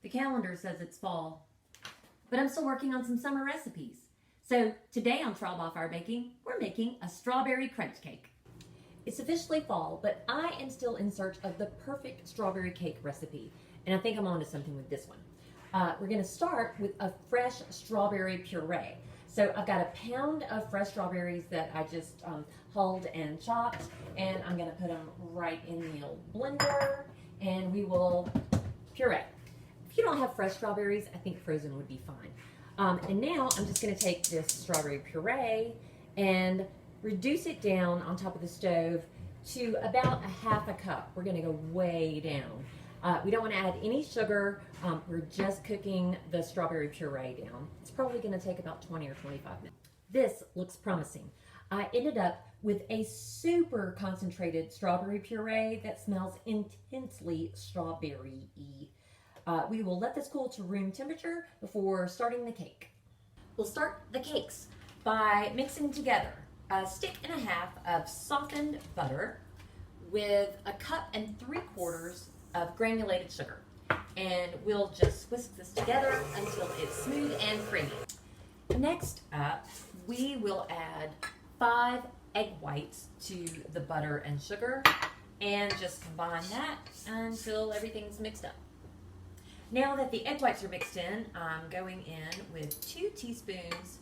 The calendar says it's fall, but I'm still working on some summer recipes. So today on Trial by Fire Baking, we're making a strawberry crunch cake. It's officially fall, but I am still in search of the perfect strawberry cake recipe, and I think I'm onto something with this one. We're going to start with a fresh strawberry puree. So I've got a pound of fresh strawberries that I just hulled and chopped, and I'm going to put them right in the old blender, and we will puree. If you don't have fresh strawberries, I think frozen would be fine. And now I'm just going to take this strawberry puree and reduce it down on top of the stove to about a half a cup. We're going to go way down. We don't want to add any sugar. We're just cooking the strawberry puree down. It's probably going to take about 20 or 25 minutes. This looks promising. I ended up with a super concentrated strawberry puree that smells intensely strawberry-y. We will let this cool to room temperature before starting the cake. We'll start the cakes by mixing together a stick and a half of softened butter with a cup and 3/4 of granulated sugar. And we'll just whisk this together until it's smooth and creamy. Next up, we will add 5 egg whites to the butter and sugar and just combine that until everything's mixed up. Now that the egg whites are mixed in, I'm going in with 2 teaspoons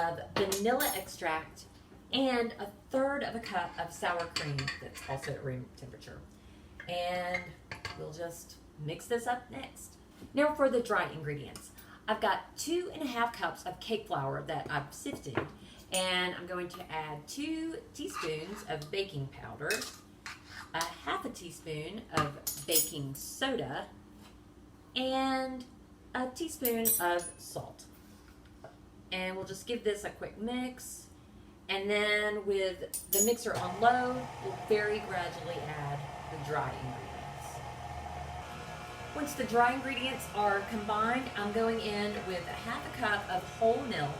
of vanilla extract and 1/3 of a cup of sour cream that's also at room temperature. And we'll just mix this up next. Now for the dry ingredients. I've got 2½ cups of cake flour that I've sifted, and I'm going to add 2 teaspoons of baking powder, 1/2 teaspoon of baking soda, and 1 teaspoon of salt. And we'll just give this a quick mix. And then with the mixer on low, we'll very gradually add the dry ingredients. Once the dry ingredients are combined, I'm going in with 1/2 cup of whole milk,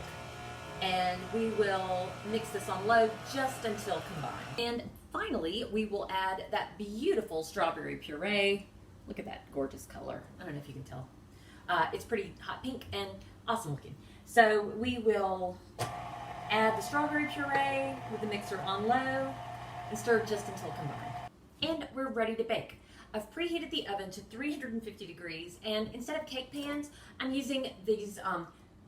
and we will mix this on low just until combined. And finally, we will add that beautiful strawberry puree. Look at that gorgeous color. I don't know if you can tell. It's pretty hot pink and awesome looking. So we will add the strawberry puree with the mixer on low and stir just until combined. And we're ready to bake. I've preheated the oven to 350 degrees, and instead of cake pans, I'm using these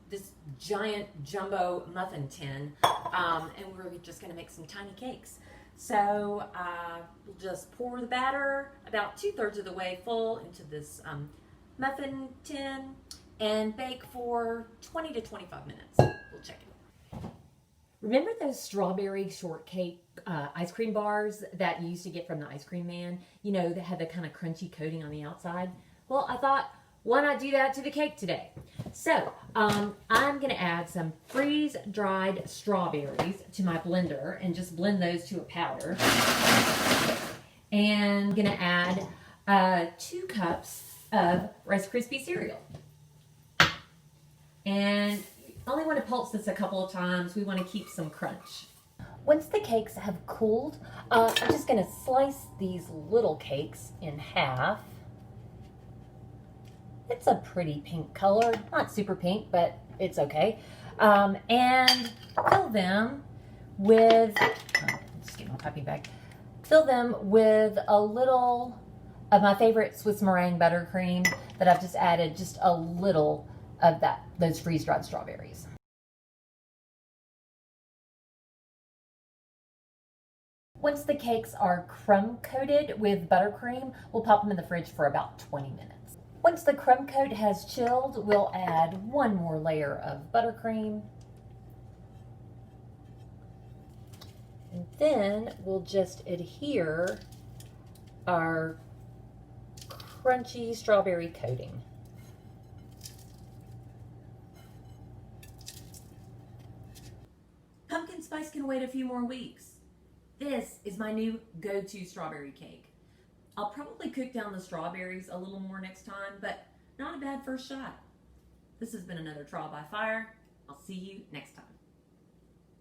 this giant jumbo muffin tin, and we're just going to make some tiny cakes. So we'll just pour the batter about 2/3 of the way full into this muffin tin and bake for 20 to 25 minutes. We'll check it. Remember those strawberry shortcake ice cream bars that you used to get from the ice cream man? You know, that had the kind of crunchy coating on the outside? Well, I thought, why not do that to the cake today? So I'm going to add some freeze-dried strawberries to my blender and just blend those to a powder. And I'm going to add 2 cups of Rice Krispie cereal. And I only want to pulse this a couple of times. We want to keep some crunch. Once the cakes have cooled, I'm just going to slice these little cakes in half. It's a pretty pink color, not super pink, but it's okay. And fill them with, just get my piping bag. Fill them with a little of my favorite Swiss meringue buttercream that I've just added just a little of those freeze-dried strawberries. Once the cakes are crumb-coated with buttercream, we'll pop them in the fridge for about 20 minutes. Once the crumb coat has chilled, we'll add 1 more layer of buttercream. And then we'll just adhere our crunchy strawberry coating. Pumpkin spice can wait a few more weeks. This is my new go-to strawberry cake. I'll probably cook down the strawberries a little more next time, but not a bad first shot. This has been another Trial by Fire. I'll see you next time.